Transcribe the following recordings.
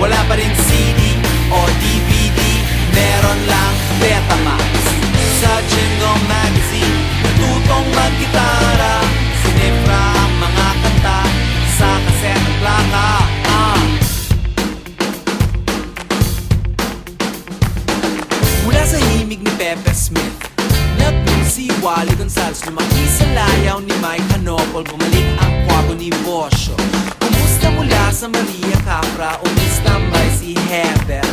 wala pa rin CD o DVD, meron lang Betamax. Sa Jingle Magazine, natutong mag-gitara, sinifra ang mga kanta sa kaset at plaka. Mula sa himig ni Pepe Smith, nagpun si Wally Gonzales, lumaki sa layaw ni Mike Hanopol, bumalik ang kwago ni Bosio. Kumusta mula sa Maria Capra, umistambay si Heather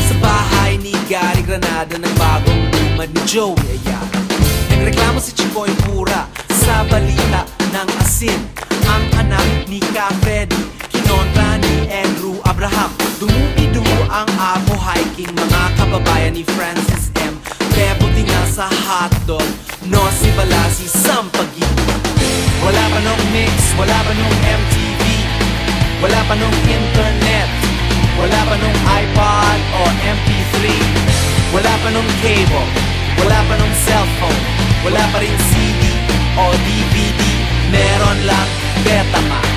sa bahay ni Gary Granada, ng bagong lumad ni Joey Ayala. Nagreklamo si Chicoy Pura sa balita ng asin, ang anak ni Ka Freddy kinontra ni Andrew Abraham. Dumubi-dumo ang Apo hiking, mga kababayan ni Francis M. Pebuti nga sa hotdog, no si Balasi Sampagi. Wala pa nung mix, wala pa nung MTV, wala pa nung internet, wala pa nung iPod o MP3, wala pa nung cable, wala pa nung cellphone, wala pa rin CD o DVD, meron lang Betamax.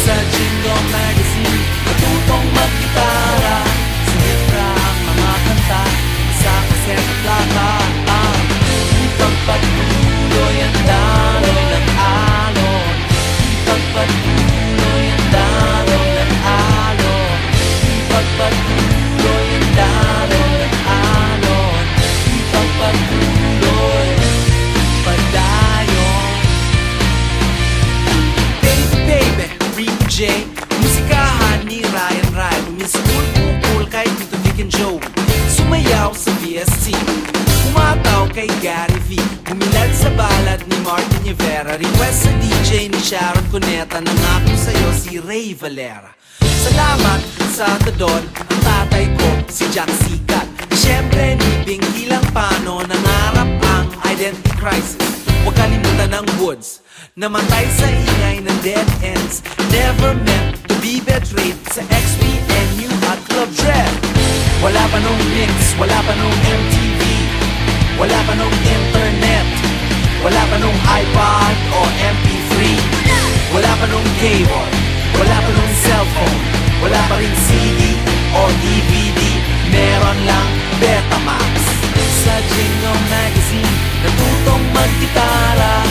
Sa Jingle Magazine, natutong mag-gitara, sinifra ang mga kanta sa kaset at plaka. Ipagpatuloy ang daloy ng alon, ipagpatuloy ang daloy ng alon, ipagpatuloy ang daloy ng alon, ipagpatuloy padayon. Baby, baby, Ricky J, musikahan ni Ryan Rai, bumisikul pukul kay Tito Vic and Joey, sumayaw sa VST, umataw kay Gary V, bumilad sa balad ni Martin Rivera, request sa DJ ni Sharon Cuneta, nangako sa'yo si Ray Valera. Salamat sa Tadon, ang tatay ko si Jack Sikat. Siyempre ni Bingi lang Pano, nangarap ang identity crisis. Huwag kalimutan ng Woods, namatay sa ingay ng dead ends, never meant to be betrayed sa XPNU at Club Dread. Wala pa nung mix, wala pa nung MTV, wala pa nung internet, wala pa nung iPod o MP3, wala pa nung cable, wala pa nung cellphone, wala pa rin CD o DVD, meron lang Betamax. Sa Jingle Magazine, natutong mag-gitara,